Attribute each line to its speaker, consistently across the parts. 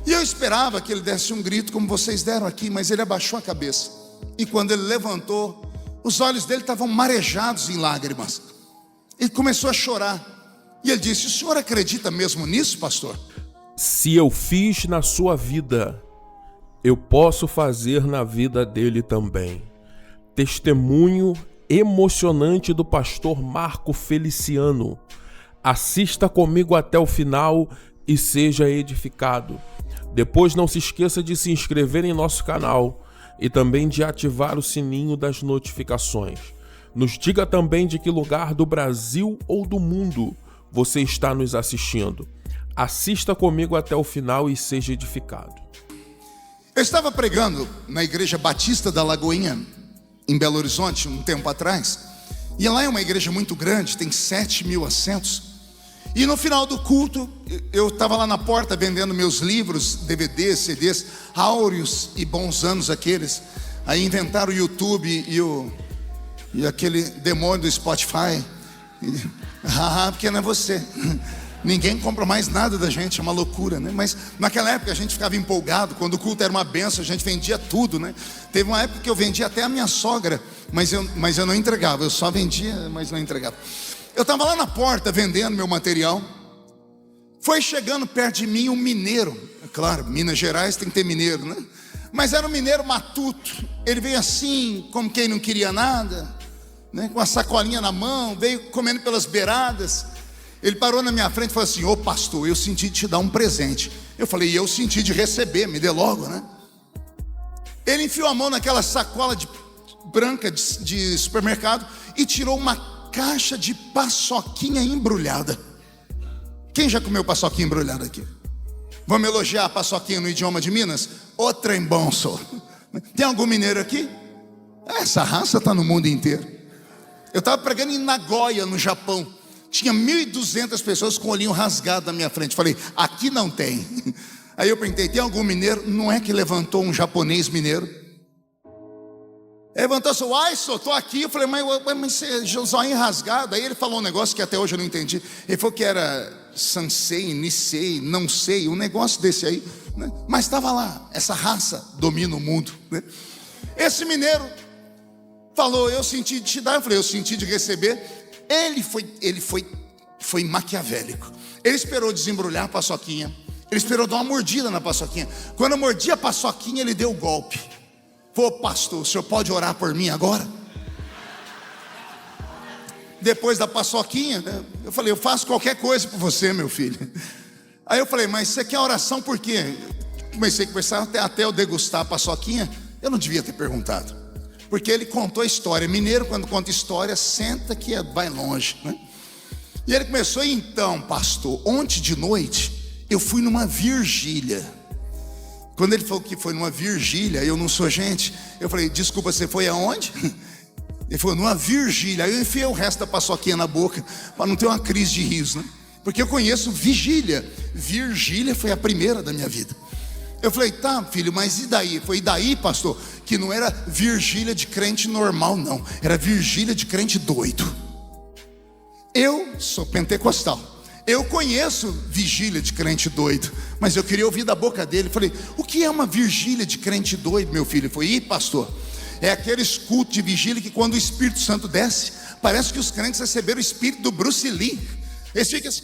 Speaker 1: E eu esperava que ele desse um grito como vocês deram aqui, mas ele abaixou a cabeça. E quando ele levantou, os olhos dele estavam marejados em lágrimas. Ele começou a chorar. E ele disse: o senhor acredita mesmo nisso, pastor?
Speaker 2: Se eu fiz na sua vida, eu posso fazer na vida dele também. Testemunho emocionante do pastor Marco Feliciano. Assista comigo até o final e seja edificado. Depois não se esqueça de se inscrever em nosso canal e também de ativar o sininho das notificações. Nos diga também de que lugar do Brasil ou do mundo você está nos assistindo. Assista comigo até o final e seja edificado.
Speaker 1: Eu estava pregando na Igreja Batista da Lagoinha, em Belo Horizonte, um tempo atrás. E lá é uma igreja muito grande, tem 7.000 assentos. E no final do culto, eu estava lá na porta vendendo meus livros, DVDs, CDs, áureos e bons anos aqueles. Aí inventaram o YouTube e aquele demônio do Spotify. Porque não é você. Ninguém compra mais nada da gente, é uma loucura, né? Mas naquela época a gente ficava empolgado. Quando o culto era uma benção, a gente vendia tudo, né? Teve uma época que eu vendia até a minha sogra, mas eu não entregava. Eu só vendia, mas não entregava. Eu estava lá na porta vendendo meu material. Foi chegando perto de mim um mineiro. É claro, Minas Gerais tem que ter mineiro, né? Mas era um mineiro matuto. Ele veio assim, como quem não queria nada, né? Com a sacolinha na mão, veio comendo pelas beiradas. Ele parou na minha frente e falou assim: ô pastor, eu senti de te dar um presente. Eu falei: e eu senti de receber, me dê logo, né? Ele enfiou a mão naquela sacola branca de supermercado e tirou uma caixa de paçoquinha embrulhada. Quem já comeu paçoquinha embrulhada aqui? Vamos elogiar a paçoquinha no idioma de Minas? O trem bom, só. Tem algum mineiro aqui? Essa raça está no mundo inteiro. Eu estava pregando em Nagoya, no Japão. Tinha 1.200 pessoas com o olhinho rasgado na minha frente. Falei: aqui não tem. Aí eu perguntei: tem algum mineiro? Não é que levantou um japonês mineiro? Levantou assim: uai, só estou aqui. Eu falei: mas você zoinho rasgado. Aí ele falou um negócio que até hoje eu não entendi. Ele falou que era Sansei, Nisei, não sei, um negócio desse aí, né? Mas estava lá, essa raça domina o mundo, né? Esse mineiro falou: eu senti de te dar. Eu falei: eu senti de receber. Ele foi maquiavélico. Ele esperou desembrulhar a paçoquinha. Ele esperou dar uma mordida na paçoquinha. Quando eu mordi a paçoquinha, ele deu o golpe. Pô, pastor, o senhor pode orar por mim agora? Depois da paçoquinha, né, eu falei: eu faço qualquer coisa por você, meu filho. Aí eu falei: mas você quer oração por quê? Comecei a conversar até eu degustar a paçoquinha. Eu não devia ter perguntado, porque ele contou a história. Mineiro, quando conta história, senta que vai longe, né? E ele começou: então, pastor, ontem de noite eu fui numa vigília. Quando ele falou que foi numa vigília, eu não sou gente. Eu falei: desculpa, você foi aonde? Ele falou: numa vigília. Aí eu enfiei o resto da paçoquinha na boca, para não ter uma crise de riso, né? Porque eu conheço vigília. Vigília foi a primeira da minha vida. Eu falei: tá, filho, mas e daí? Foi daí, pastor, que não era vigília de crente normal, não. Era vigília de crente doido. Eu sou pentecostal. Eu conheço vigília de crente doido, mas eu queria ouvir da boca dele. Falei: o que é uma vigília de crente doido, meu filho? Ele falou: pastor, é aqueles cultos de vigília que quando o Espírito Santo desce, parece que os crentes receberam o espírito do Bruce Lee. Eles ficam assim: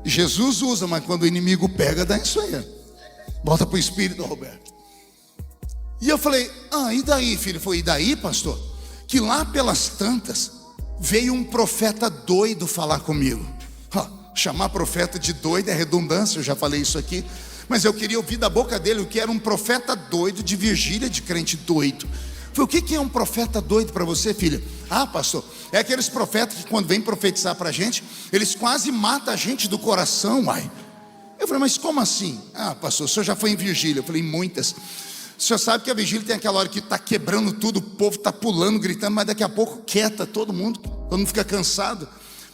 Speaker 1: Jesus usa, mas quando o inimigo pega, dá isso aí. Volta para o espírito, Roberto. E eu falei: e daí, filho? Foi: e daí, pastor? Que lá pelas tantas veio um profeta doido falar comigo. Chamar profeta de doido é redundância, eu já falei isso aqui. Mas eu queria ouvir da boca dele o que era um profeta doido de vigília de crente doido. Falei: o que é um profeta doido para você, filha? Pastor, é aqueles profetas que quando vêm profetizar para a gente, eles quase matam a gente do coração, uai. Eu falei: mas como assim? Pastor, o senhor já foi em vigília? Eu falei: muitas. O senhor sabe que a vigília tem aquela hora que está quebrando tudo, o povo está pulando, gritando, mas daqui a pouco quieta todo mundo fica cansado.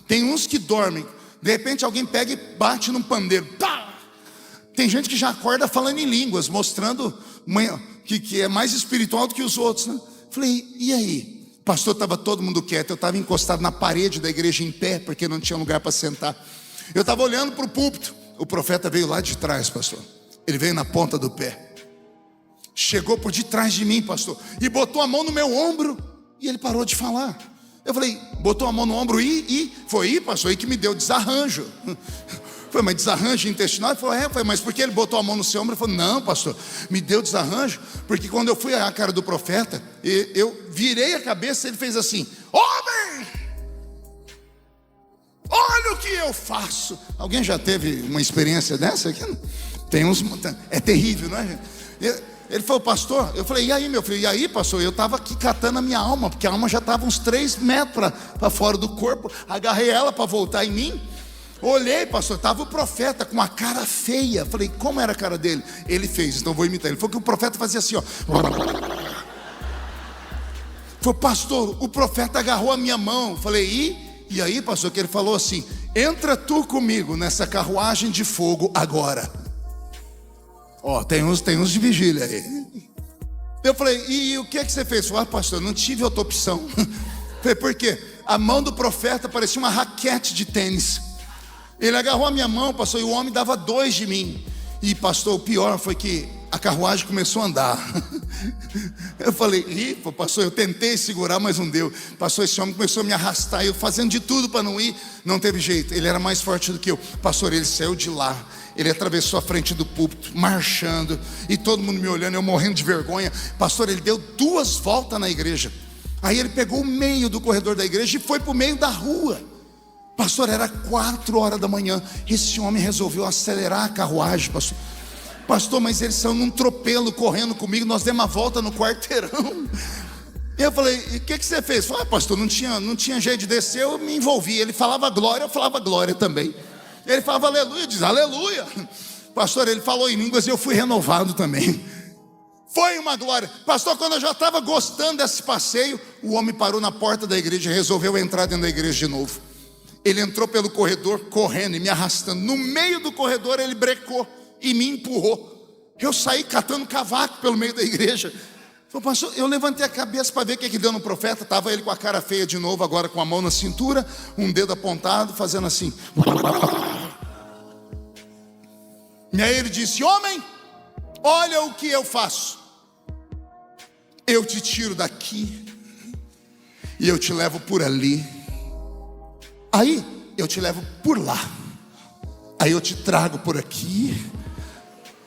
Speaker 1: Tem uns que dormem, de repente alguém pega e bate num pandeiro. Pá! Tem gente que já acorda falando em línguas, mostrando que é mais espiritual do que os outros, né? Falei: e aí? Pastor, estava todo mundo quieto. Eu estava encostado na parede da igreja em pé, porque não tinha lugar para sentar. Eu estava olhando para o púlpito. O profeta veio lá de trás, pastor. Ele veio na ponta do pé. Chegou por detrás de mim, pastor, e botou a mão no meu ombro. E ele parou de falar. Eu falei, botou a mão no ombro e foi pastor, aí que me deu desarranjo. Foi, mas desarranjo intestinal? Ele falou, foi, mas por que ele botou a mão no seu ombro? Ele falou, não, pastor, me deu desarranjo, porque quando eu fui à cara do profeta, eu virei a cabeça e ele fez assim: homem, olha o que eu faço. Alguém já teve uma experiência dessa aqui? Tem uns, é terrível, não é, gente? Ele falou, pastor, eu falei, e aí, meu filho? E aí, pastor? Eu estava aqui catando a minha alma, porque a alma já estava uns 3 metros para fora do corpo. Agarrei ela para voltar em mim. Olhei, pastor, estava o profeta com a cara feia. Falei, como era a cara dele? Ele fez, então vou imitar. Ele falou que o profeta fazia assim, ó. Falei, pastor, o profeta agarrou a minha mão. Falei, e aí, pastor? Que ele falou assim: entra tu comigo nessa carruagem de fogo agora. Ó, tem uns de vigília aí. Eu falei, e o que é que você fez? Falei, pastor, não tive outra opção. Falei, por quê? A mão do profeta parecia uma raquete de tênis. Ele agarrou a minha mão, pastor, e o homem dava 2 de mim. E pastor, o pior foi que a carruagem começou a andar. Eu falei, pastor, eu tentei segurar, mas não deu. Pastor, esse homem começou a me arrastar, eu fazendo de tudo para não ir. Não teve jeito, ele era mais forte do que eu. Pastor, ele saiu de lá. Ele atravessou a frente do púlpito, marchando, e todo mundo me olhando, eu morrendo de vergonha. Pastor, ele deu 2 voltas na igreja. Aí ele pegou o meio do corredor da igreja e foi para o meio da rua. Pastor, era 4 horas da manhã. Esse homem resolveu acelerar a carruagem, pastor. Pastor, mas ele saiu num tropelo correndo comigo. Nós demos uma volta no quarteirão. Eu falei, e o que você fez? Falei, pastor, não tinha jeito de descer. Eu me envolvi, ele falava glória, eu falava glória também. Ele falava aleluia, diz aleluia. Pastor, ele falou em línguas e eu fui renovado também. Foi uma glória. Pastor, quando eu já estava gostando desse passeio, o homem parou na porta da igreja e resolveu entrar dentro da igreja de novo. Ele entrou pelo corredor correndo e me arrastando. No meio do corredor ele brecou e me empurrou. Eu saí catando cavaco pelo meio da igreja. Falei, pastor, eu levantei a cabeça para ver o que deu no profeta. Estava ele com a cara feia de novo, agora com a mão na cintura, um dedo apontado, fazendo assim. E aí ele disse, homem, olha o que eu faço. Eu te tiro daqui e eu te levo por ali. Aí eu te levo por lá. Aí eu te trago por aqui.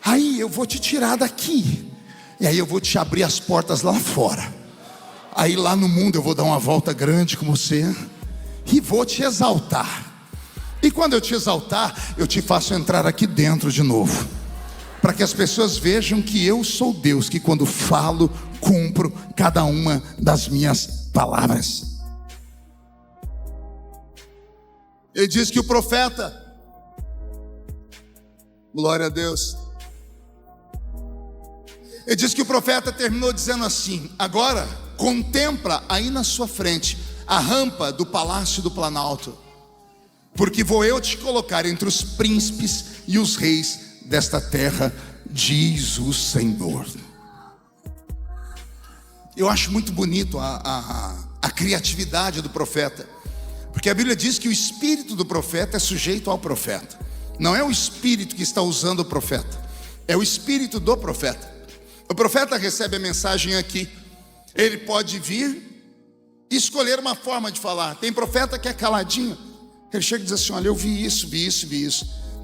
Speaker 1: Aí eu vou te tirar daqui. E aí eu vou te abrir as portas lá fora. Aí lá no mundo eu vou dar uma volta grande com você e vou te exaltar. E quando eu te exaltar, eu te faço entrar aqui dentro de novo, para que as pessoas vejam que eu sou Deus, que quando falo, cumpro cada uma das minhas palavras. Ele diz que o profeta, glória a Deus, ele diz que o profeta terminou dizendo assim: agora contempla aí na sua frente a rampa do palácio do Planalto, porque vou eu te colocar entre os príncipes e os reis desta terra, diz o Senhor. Eu acho muito bonito a criatividade do profeta, porque a Bíblia diz que o espírito do profeta é sujeito ao profeta. Não é o espírito que está usando o profeta, é o espírito do profeta. O profeta recebe a mensagem aqui. Ele pode vir e escolher uma forma de falar. Tem profeta que é caladinho. Ele chega e diz assim, olha, eu vi isso.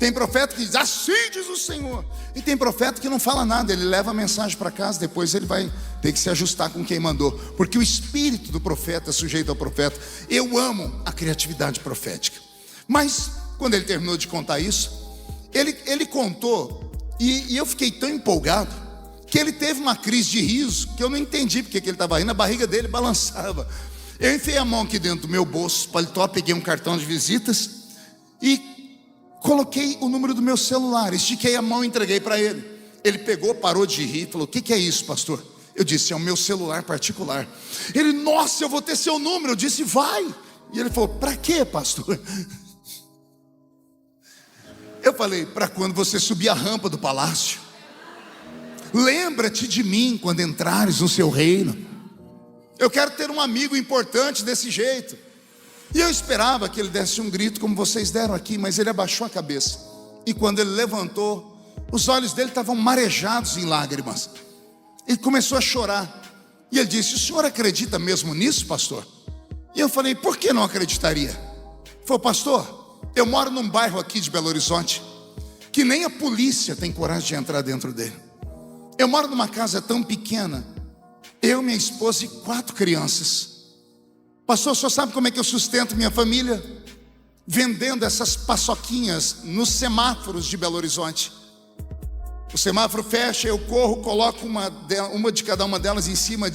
Speaker 1: Tem profeta que diz, assim diz o Senhor. E tem profeta que não fala nada. Ele leva a mensagem para casa, depois ele vai ter que se ajustar com quem mandou. Porque o espírito do profeta é sujeito ao profeta. Eu amo a criatividade profética. Mas quando ele terminou de contar isso, ele contou, e eu fiquei tão empolgado, que ele teve uma crise de riso, que eu não entendi porque que ele estava rindo. A barriga dele balançava. Eu enfiei a mão aqui dentro do meu bolso, paletó, peguei um cartão de visitas e coloquei o número do meu celular, estiquei a mão e entreguei para ele. Ele pegou, parou de rir, falou, o que é isso, pastor? Eu disse, é o meu celular particular. Ele, nossa, eu vou ter seu número. Eu disse, vai. E ele falou, para quê, pastor? Eu falei, para quando você subir a rampa do palácio, lembra-te de mim quando entrares no seu reino. Eu quero ter um amigo importante desse jeito. E eu esperava que ele desse um grito como vocês deram aqui, mas ele abaixou a cabeça. E quando ele levantou, os olhos dele estavam marejados em lágrimas. Ele começou a chorar. E ele disse: o senhor acredita mesmo nisso, pastor? E eu falei: por que não acreditaria? Ele falou: pastor, eu moro num bairro aqui de Belo Horizonte que nem a polícia tem coragem de entrar dentro dele. Eu moro numa casa tão pequena, eu, minha esposa e 4 crianças. Pastor, o senhor sabe como é que eu sustento minha família? Vendendo essas paçoquinhas nos semáforos de Belo Horizonte. O semáforo fecha, eu corro, coloco uma de cada uma delas em cima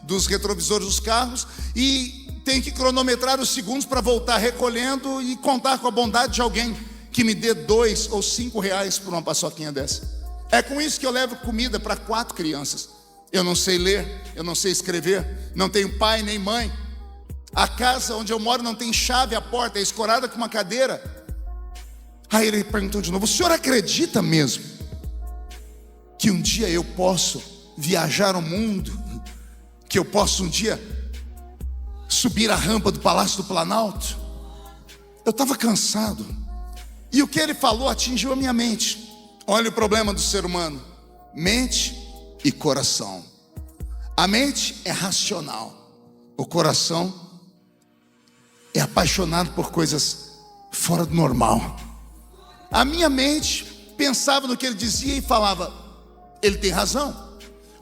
Speaker 1: dos retrovisores dos carros e tenho que cronometrar os segundos para voltar recolhendo e contar com a bondade de alguém que me dê 2 ou 5 reais por uma paçoquinha dessa. É com isso que eu levo comida para 4 crianças. Eu não sei ler, eu não sei escrever, não tenho pai nem mãe. A casa onde eu moro não tem chave, a porta é escorada com uma cadeira. Aí ele perguntou de novo: o senhor acredita mesmo que um dia eu posso viajar o mundo? Que eu posso um dia subir a rampa do Palácio do Planalto? Eu estava cansado. E o que ele falou atingiu a minha mente. Olha o problema do ser humano: mente e coração. A mente é racional, o coração é apaixonado por coisas fora do normal. A minha mente pensava no que ele dizia e falava: ele tem razão.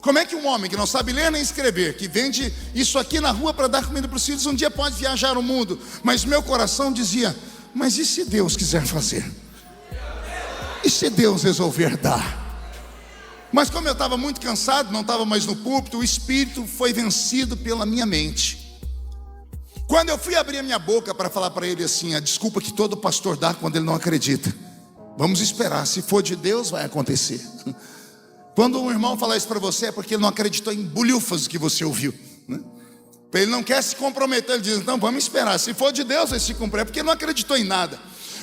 Speaker 1: Como é que um homem que não sabe ler nem escrever, que vende isso aqui na rua para dar comida para os filhos, um dia pode viajar o mundo? Mas meu coração dizia: mas e se Deus quiser fazer? E se Deus resolver dar? Mas como eu estava muito cansado, não estava mais no púlpito, o espírito foi vencido pela minha mente. Quando eu fui abrir a minha boca para falar para ele assim, a desculpa que todo pastor dá quando ele não acredita: vamos esperar, se for de Deus vai acontecer. Quando um irmão falar isso para você, é porque ele não acreditou em bulhufas que você ouviu, né? Ele não quer se comprometer, ele diz: então vamos esperar, se for de Deus vai se cumprir, porque ele não acreditou em nada.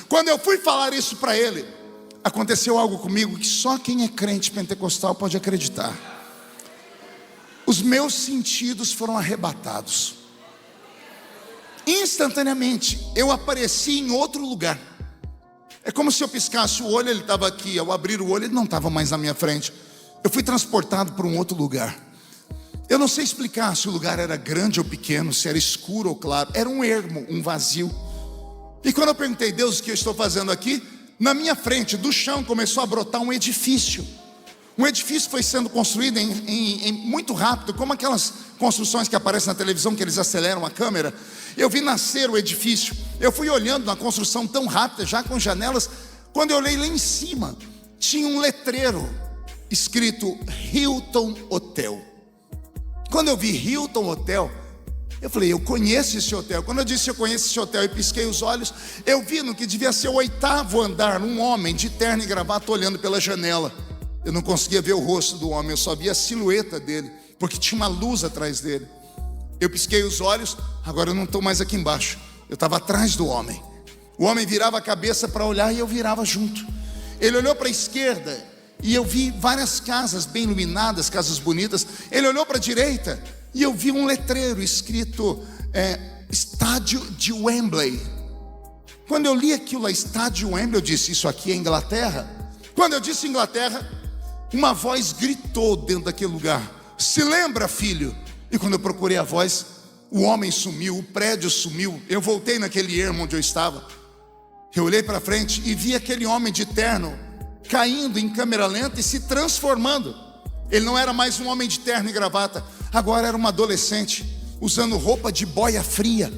Speaker 1: Quando eu fui falar isso para ele, aconteceu algo comigo que só quem é crente pentecostal pode acreditar. Os meus sentidos foram arrebatados. Instantaneamente eu apareci em outro lugar. É como se eu piscasse o olho, ele estava aqui. Ao abrir o olho, ele não estava mais na minha frente. Eu fui transportado para um outro lugar. Eu não sei explicar se o lugar era grande ou pequeno, se era escuro ou claro. Era um ermo, um vazio. E quando eu perguntei: Deus, o que eu estou fazendo aqui? Na minha frente, do chão, começou a brotar um edifício. Um edifício foi sendo construído em muito rápido, como aquelas construções que aparecem na televisão, que eles aceleram a câmera. Eu vi nascer o edifício. Eu fui olhando na construção tão rápida, já com janelas. Quando eu olhei lá em cima, tinha um letreiro escrito Hilton Hotel. Quando eu vi Hilton Hotel, eu falei: eu conheço esse hotel. Quando eu disse eu conheço esse hotel e pisquei os olhos, eu vi no que devia ser o 8º andar, um homem de terno e gravata olhando pela janela. Eu não conseguia ver o rosto do homem, eu só via a silhueta dele, porque tinha uma luz atrás dele. Eu pisquei os olhos, agora eu não estou mais aqui embaixo, eu estava atrás do homem. O homem virava a cabeça para olhar e eu virava junto. Ele olhou para a esquerda e eu vi várias casas bem iluminadas, casas bonitas. Ele olhou para a direita e eu vi um letreiro escrito Estádio de Wembley. Quando eu li aquilo lá, Estádio Wembley, eu disse: isso aqui é Inglaterra? Quando eu disse Inglaterra, uma voz gritou dentro daquele lugar: se lembra, filho? E quando eu procurei a voz, o homem sumiu, o prédio sumiu. Eu voltei naquele ermo onde eu estava. Eu olhei para frente e vi aquele homem de terno caindo em câmera lenta e se transformando. Ele não era mais um homem de terno e gravata, agora era uma adolescente, usando roupa de boia fria.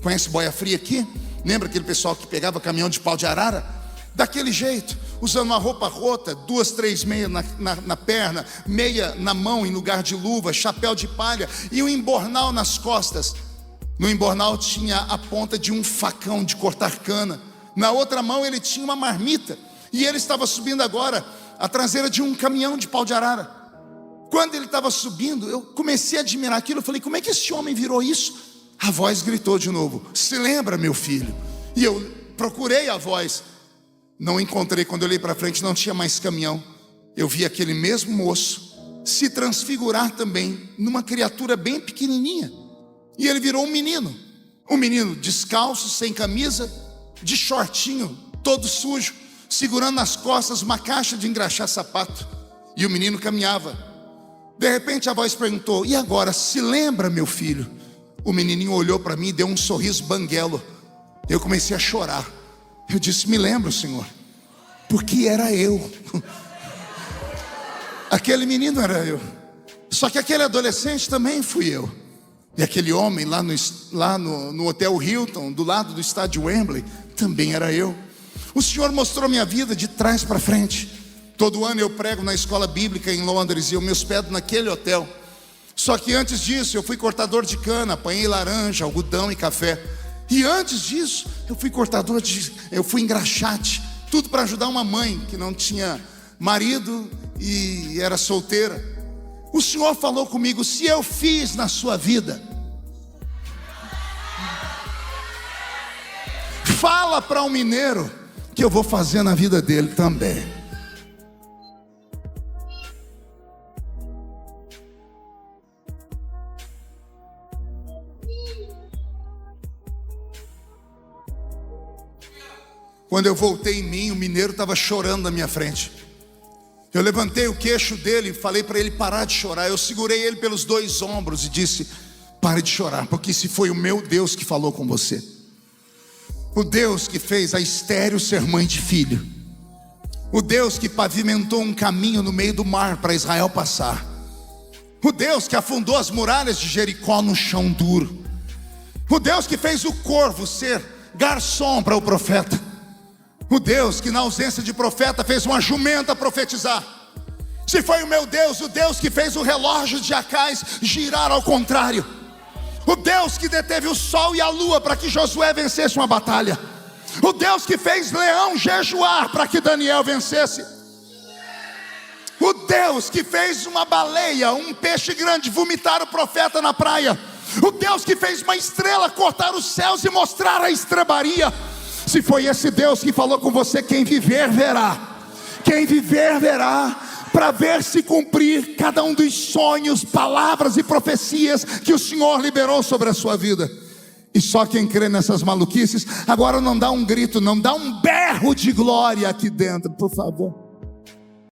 Speaker 1: Conhece boia fria aqui? Lembra aquele pessoal que pegava caminhão de pau de arara? Daquele jeito, usando uma roupa rota, 2, 3 meias na perna, meia na mão em lugar de luva, chapéu de palha e um embornal nas costas. No embornal tinha a ponta de um facão de cortar cana. Na outra mão ele tinha uma marmita. E ele estava subindo agora a traseira de um caminhão de pau de arara. Quando ele estava subindo, eu comecei a admirar aquilo. Eu falei: como é que esse homem virou isso? A voz gritou de novo: se lembra, meu filho? E eu procurei a voz, não encontrei. Quando eu olhei para frente, não tinha mais caminhão. Eu vi aquele mesmo moço se transfigurar também numa criatura bem pequenininha. E ele virou um menino descalço, sem camisa, de shortinho, todo sujo, segurando nas costas uma caixa de engraxar sapato. E o menino caminhava. De repente a voz perguntou: e agora, se lembra, meu filho? O menininho olhou para mim e deu um sorriso banguelo. Eu comecei a chorar. Eu disse: me lembro, Senhor, porque era eu. Aquele menino era eu. Só que aquele adolescente também fui eu. E aquele homem lá no Hotel Hilton, do lado do estádio Wembley, também era eu. O Senhor mostrou minha vida de trás para frente. Todo ano eu prego na escola bíblica em Londres e eu me hospedo naquele hotel. Só que antes disso eu fui cortador de cana, apanhei laranja, algodão e café. E antes disso eu fui engraxate, tudo para ajudar uma mãe que não tinha marido e era solteira. O Senhor falou comigo: se eu fiz na sua vida, fala para um mineiro que eu vou fazer na vida dele também. Quando eu voltei em mim, o mineiro estava chorando na minha frente. Eu levantei o queixo dele e falei para ele parar de chorar. Eu segurei ele pelos 2 ombros e disse: pare de chorar, porque se foi o meu Deus que falou com você, o Deus que fez a estéril ser mãe de filho, o Deus que pavimentou um caminho no meio do mar para Israel passar, o Deus que afundou as muralhas de Jericó no chão duro, o Deus que fez o corvo ser garçom para o profeta, o Deus que na ausência de profeta fez uma jumenta profetizar. Se foi o meu Deus, o Deus que fez o relógio de Acais girar ao contrário, o Deus que deteve o sol e a lua para que Josué vencesse uma batalha, o Deus que fez leão jejuar para que Daniel vencesse, o Deus que fez uma baleia, um peixe grande vomitar o profeta na praia, o Deus que fez uma estrela cortar os céus e mostrar a estrebaria. Se foi esse Deus que falou com você, quem viver verá. Quem viver verá, para ver se cumprir cada um dos sonhos, palavras e profecias que o Senhor liberou sobre a sua vida. E só quem crê nessas maluquices, agora não dá um grito, não dá um berro de glória aqui dentro, por favor.